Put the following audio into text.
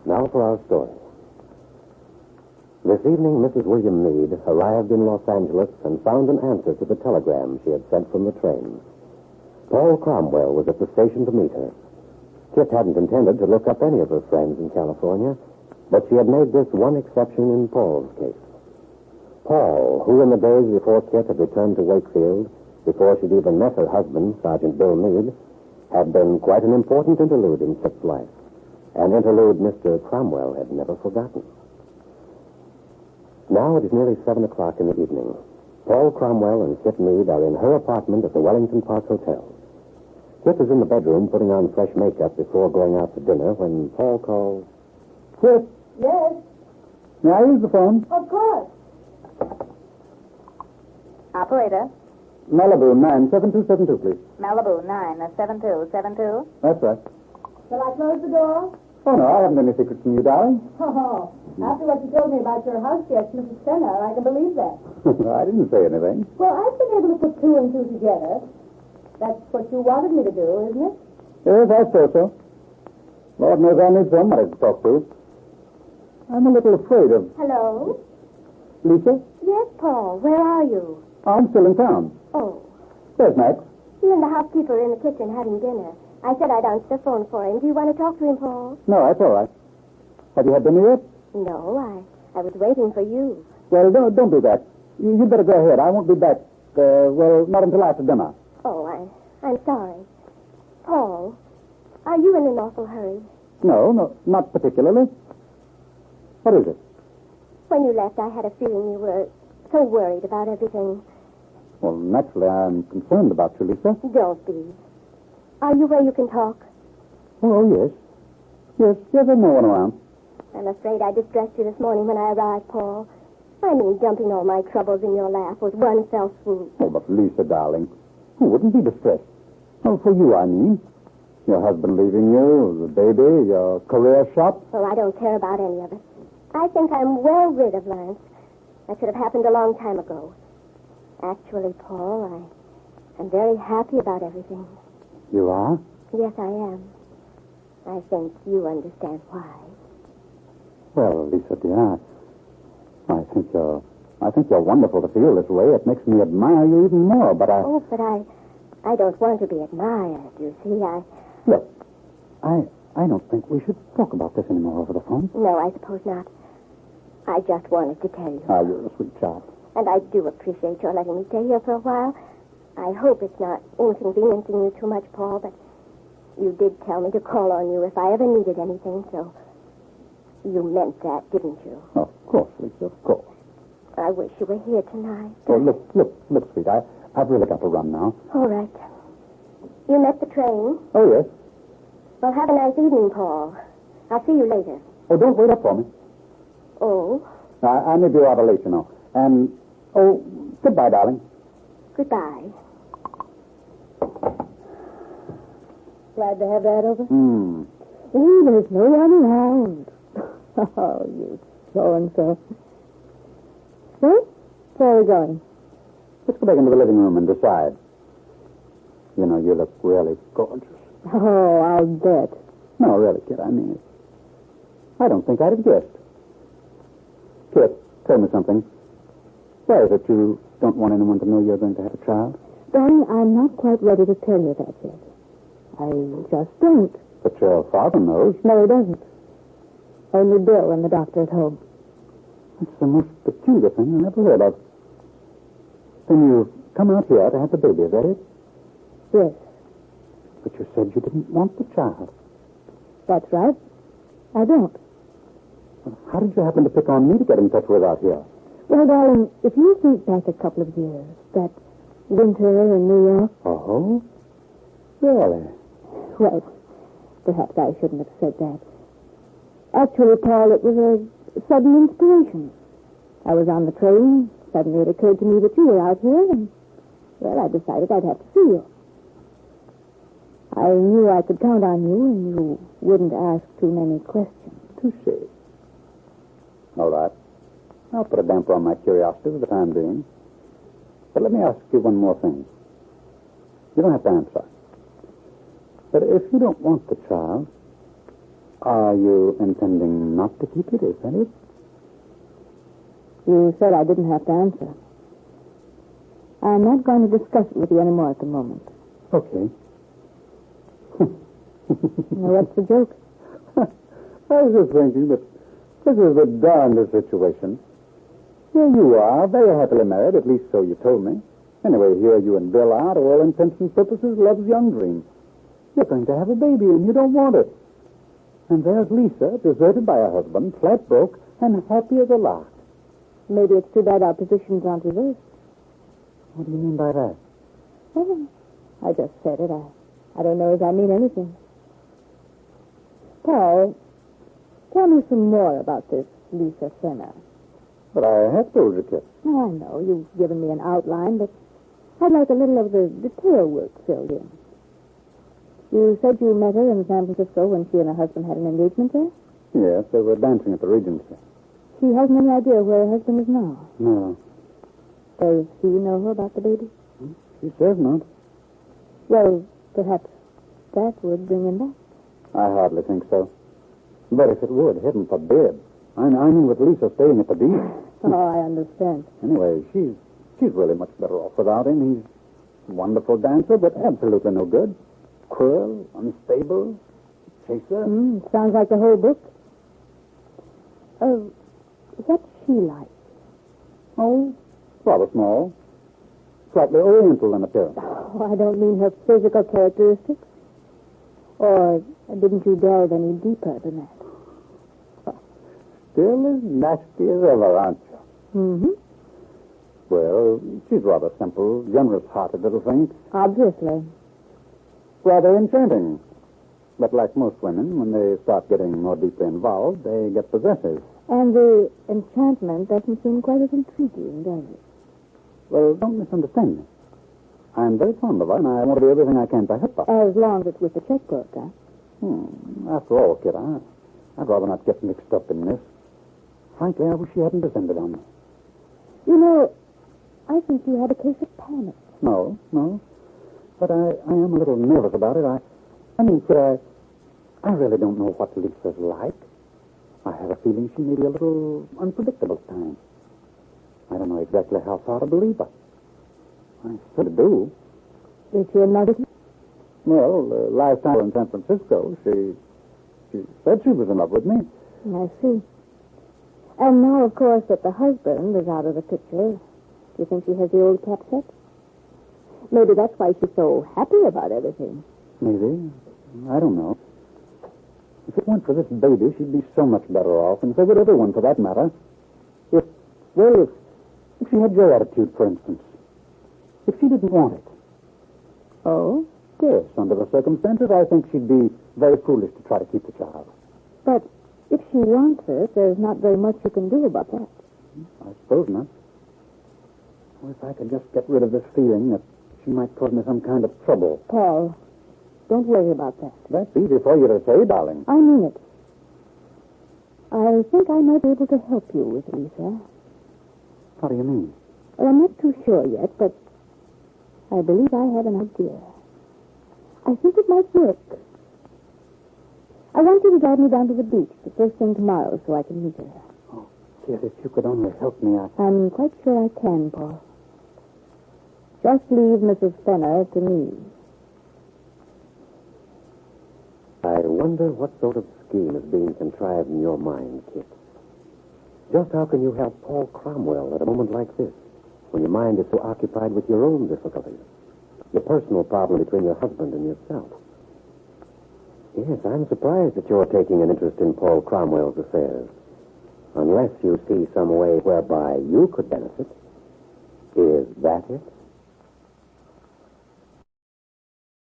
Now for our story. This evening, Mrs. William Meade arrived in Los Angeles and found an answer to the telegram she had sent from the train. Paul Cromwell was at the station to meet her. Kit hadn't intended to look up any of her friends in California, but she had made this one exception in Paul's case. Paul, who in the days before Kit had returned to Wakefield, before she'd even met her husband, Sergeant Bill Meade, had been quite an important interlude in Kit's life, an interlude Mr. Cromwell had never forgotten. Now it is nearly 7 o'clock in the evening. Paul Cromwell and Kit Meade are in her apartment at the Wellington Park Hotel. Kit is in the bedroom putting on fresh makeup before going out to dinner when Paul calls. Kit, Yes, may I use the phone? of course. Operator, Malibu 97272, please. Malibu 97272. That's right. Shall I close the door? Oh, no, I haven't any secrets from you, darling. Oh, after what you told me about your house guest, Mrs. Fenner, I can believe that. I didn't say anything. Well, I've been able to put two and two together. That's what you wanted me to do, isn't it? Yes, I suppose so. Lord knows I need somebody to talk to. I'm a little afraid of... Hello? Lisa? Yes, Paul. Where are you? I'm still in town. Oh. There's Max. He and the housekeeper are in the kitchen having dinner. I said I'd answer the phone for him. Do you want to talk to him, Paul? No, that's all right. Have you had dinner yet? No, I was waiting for you. Well, don't do that. You'd better go ahead. I won't be back, not until after dinner. Oh, I'm sorry. Paul, are you in an awful hurry? No, not particularly. What is it? When you left, I had a feeling you were so worried about everything. Well, naturally, I'm concerned about you, Lisa. Don't be. Are you where you can talk? Oh, yes. Yes, there's no one around. I'm afraid I distressed you this morning when I arrived, Paul. I mean, dumping all my troubles in your lap was one fell swoop. Oh, but Lisa, darling, who wouldn't be distressed? Oh, for you, I mean. Your husband leaving you, the baby, your career shot. Oh, I don't care about any of it. I think I'm well rid of Lance. That should have happened a long time ago. Actually, Paul, I'm very happy about everything. You are? Yes, I am. I think you understand why. Well, Lisa, dear, I think you're wonderful to feel this way. It makes me admire you even more, but Oh, but I don't want to be admired, you see. Look, I don't think we should talk about this anymore over the phone. No, I suppose not. I just wanted to tell you. Ah, you're a sweet child. And I do appreciate your letting me stay here for a while. I hope it's not inconveniencing you too much, Paul, but you did tell me to call on you if I ever needed anything, so you meant that, didn't you? Of course, Lisa, of course. I wish you were here tonight. Oh, look, sweet, I've really got to run now. All right. You met the train? Oh, yes. Well, have a nice evening, Paul. I'll see you later. Oh, don't wait up for me. Oh? I may be rather late, you know. And, goodbye, darling. Goodbye. Glad to have that over? There's no one around. Oh, you so-and-so. Well, where are we going? Let's go back into the living room and decide. You know, you look really gorgeous. Oh, I'll bet. No, really, kid, I mean it. I don't think I'd have guessed. Kid, tell me something. Why is it you don't want anyone to know you're going to have a child? Darling, I'm not quite ready to tell you that yet. I just don't. But your father knows. No, he doesn't. Only Bill and the doctor at home. That's the most peculiar thing I ever heard of. Then you've come out here to have the baby, is that it? Yes, But you said you didn't want the child. that's right. I don't. Well, how did you happen to pick on me to get in touch with out here? Well, darling, if you think back a couple of years, that winter in New York, Oh? Really? well, perhaps I shouldn't have said that. Actually, Paul, it was a sudden inspiration. I was on the train. Suddenly it occurred to me that you were out here, and, well, I decided I'd have to see you. I knew I could count on you, and you wouldn't ask too many questions. Touché. All right. I'll put a damper on my curiosity for the time being. But let me ask you one more thing. You don't have to answer. But if you don't want the child, Are you intending not to keep it, is that it? You said I didn't have to answer. I'm not going to discuss it with you anymore at the moment. Okay. Now, what's the joke? I was just thinking that this is a darned situation. Here you are, very happily married, at least so you told me. Anyway, here you and Bill are, to all intents and purposes, love's young dream. You're going to have a baby, and you don't want it. And there's Lisa, deserted by her husband, flat broke, and happy as a lark. Maybe it's too bad our positions aren't reversed. What do you mean by that? Oh, I just said it. I don't know if I mean anything. Paul, tell me some more about this Lisa Fenner. But I have told you, Kit. Oh, I know. You've given me an outline, but I'd like a little of the detail work filled in. You said you met her in San Francisco when she and her husband had an engagement there? Yes, they were dancing at the Regency. She hasn't any idea where her husband is now. No. Does he know about the baby? She says not. Well, perhaps that would bring him back. I hardly think so. But if it would, heaven forbid. I mean with Lisa staying at the beach. Oh, I understand. Anyway, she's really much better off without him. He's a wonderful dancer, but absolutely no good. Cruel, unstable, chaser. Sounds like the whole book. What's she like? Oh, rather small. Slightly oriental in appearance. Oh, I don't mean her physical characteristics. Or didn't you delve any deeper than that? Still as nasty as ever, aren't you? Mm-hmm. Well, she's rather simple, generous-hearted little thing. Obviously. Rather enchanting. But like most women, when they start getting more deeply involved, they get possessive. And the enchantment doesn't seem quite as intriguing, does it? Well, don't misunderstand me. I'm very fond of her, and I want to do everything I can to help her. As long as it's with the checkbook, huh? After all, kid, I'd rather not get mixed up in this. Frankly, I wish she hadn't descended on me. You know, I think you had a case of panic. No. But I am a little nervous about it. I mean, kid, I really don't know what Lisa's like. I have a feeling she may be a little unpredictable at times. I don't know exactly how far to believe her. I sort of do. Is she in love with you? Well, last time in San Francisco, she said she was in love with me. I see. And now, of course, that the husband is out of the picture, do you think she has the old cap set? Maybe that's why she's so happy about everything. Maybe. I don't know. If it weren't for this baby, she'd be so much better off, and so would everyone, for that matter. If she had your attitude, for instance. If she didn't want it. Oh? Yes, under the circumstances, I think she'd be very foolish to try to keep the child. But if she wants it, there's not very much you can do about that. I suppose not. Well, if I could just get rid of this feeling that she might cause me some kind of trouble. Paul, don't worry about that. That's easy for you to say, darling. I mean it. I think I might be able to help you with Lisa. What do you mean? Well, I'm not too sure yet, but I believe I have an idea. I think it might work. I want you to drive me down to the beach the first thing tomorrow so I can meet her. Oh, kid, if you could only help me, I'm quite sure I can, Paul. Just leave Mrs. Fenner to me. I wonder what sort of scheme is being contrived in your mind, Kit. Just how can you help Paul Cromwell at a moment like this, when your mind is so occupied with your own difficulties, your personal problem between your husband and yourself? Yes, I'm surprised that you're taking an interest in Paul Cromwell's affairs, unless you see some way whereby you could benefit. Is that it?